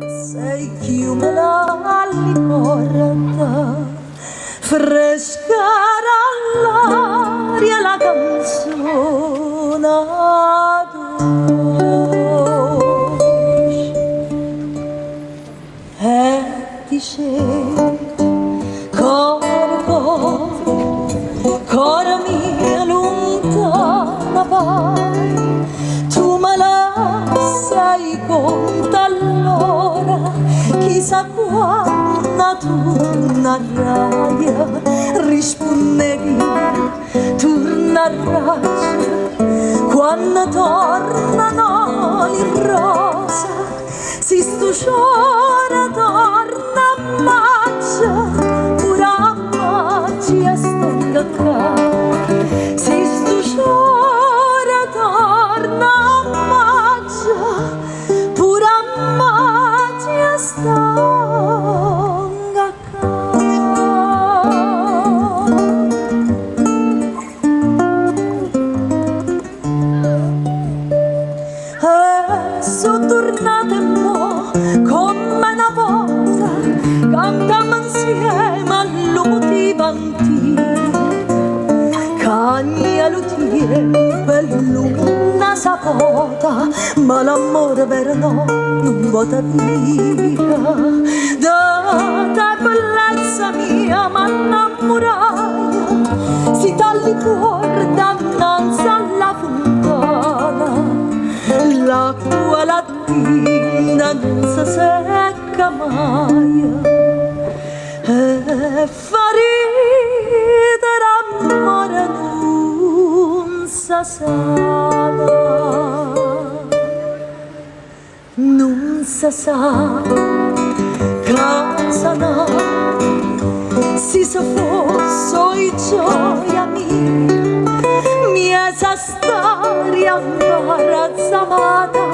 Sei chiumala all'importa, fresca all'aria la canzone dolce. E dice, cora mia lontana vai, tu me la sei conta allora, chissà quando tornerai, rispondevi, tornerai, quando tornano le rose, si stuciora torna a maggio, pure a maggio sto qua, si stuciora torna a maggio, pure a maggio sto sono tornata mo come una volta, cantiamo insieme all'utivanti, cagna l'utie per l'una sapota, ma l'amore vero no, non vota via. Da te bellezza mia m'innamorai, si tagli cuore dannanzi alla fontana, l'acqua lattina non si secca mai, e ferita d'amore non si sana, non si sa casa no, si fosse i gioia mia sa storia imbarazzata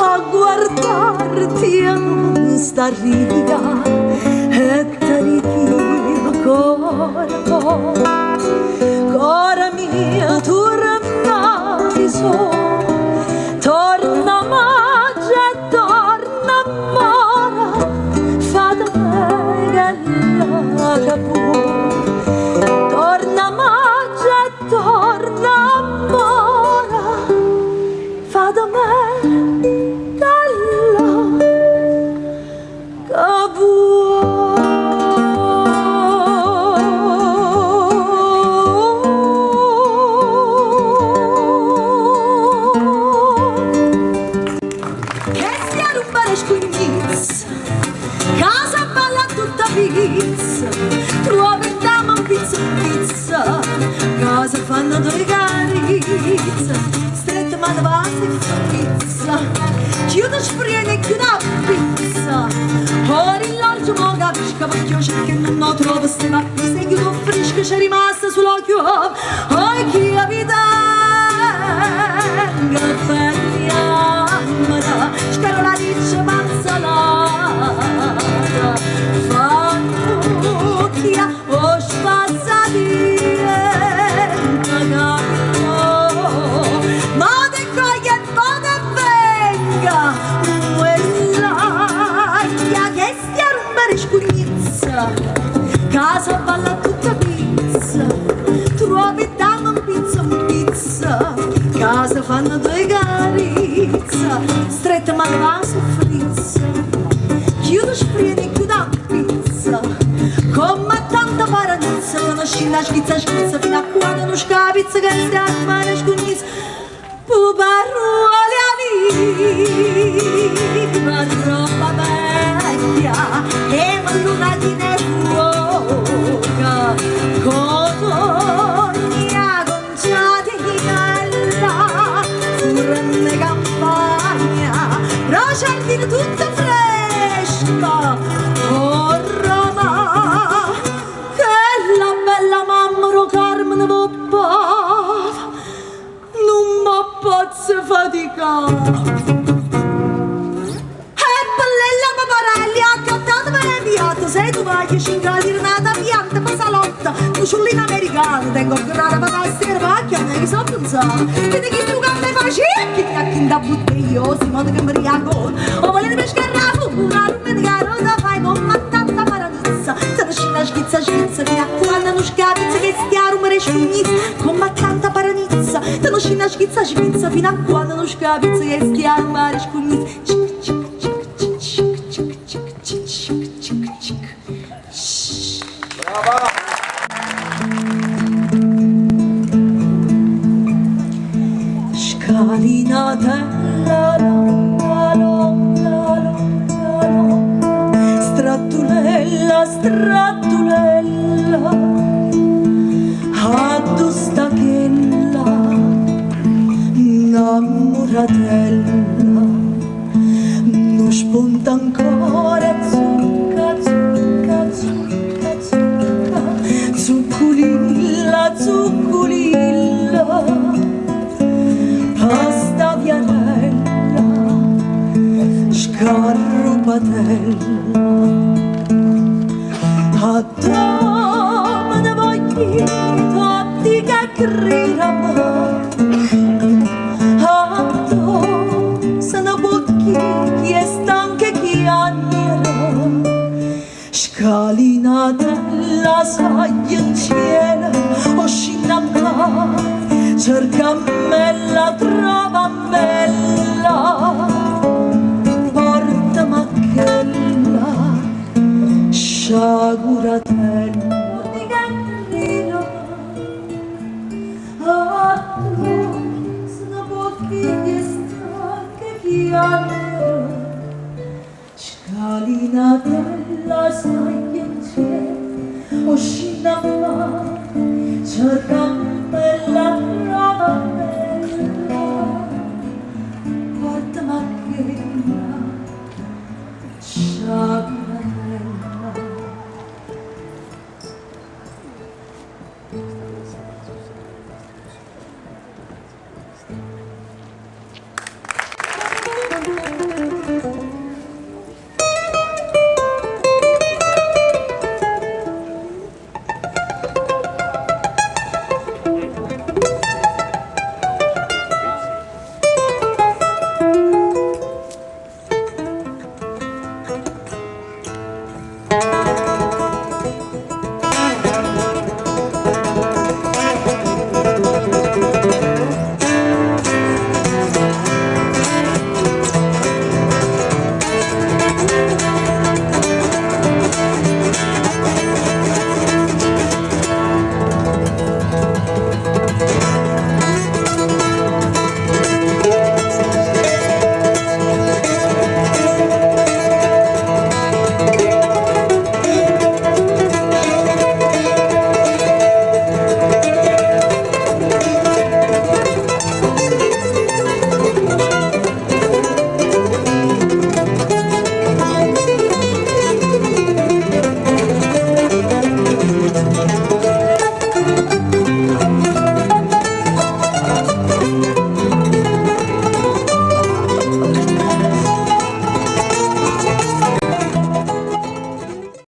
a guardarti e non staria e ti richiamo cora mia tornati su, torna maggio e torna mora, fate me che la capo, torna maggio e torna mora, fate me casa balla tutta pizza, trovi dama un pizza, casa fanno due carizza, stretta ma da base pizza, chiudo spriene e chiudo a pizza, ora il largo mo capisco perché io cerco che non trovo ste macchine, se chiudo fresco c'è rimasta sull'occhio, oi chi la vita spero la dice manzalata, fannucchia o spazzatire, ma te coglie e vada e venga, quell'aia che stia a rompere scugnizza, casa balla tutta pizza, trovi danno un pizza, casa fanno due carizza, stretta ma va soffrizza, chiudo spriene e chiudo a pizza, come tanta paranizza, conosci la schizza fino a quando non scapizza che stia a mare scugnizza, puparruole ma roba vecchia, e luna di nevuoca, cotogna conciati furanne campagna, procerdine tutta fresca, oh Roma, che la bella mamma Carmine poppava, non mi posso faticare. E bellella paparelli, accattato per le piatte, sei tu vai che scinga tirnata pianta pa salotta cuciullina americana tengo grana ma da servacchia ne mi so pensare vedi che tu che me faci che da botteglio si modo che mi riago o volete pescare la fura non mi caro da fai con ma tanta paranizza se non scina schizza fino a quando non scapizza che stiamo mi resciugnizza con ma tanta paranizza se non scina schizza fino a quando non scapizza che stiamo mi resciugnizza Scalinatella, strattulella, strattulella, addustachella, innamoratella, non spunta ancora zucca, zucca, zucca, zucca, zucculilla, zucculilla. Pasta vianella, scarpatella, addomen voglito di che gridama, addomen se ne bocchi chi è stanca chi agnera, scalinatella sai in cielo, o scinamma. Cercamella, trovamella, portami quella, sciaguratella. Di cammino, a tu, sono pochi che stanche chi hanno, scalinatella, sai che c'è, o scinamma, cercamella.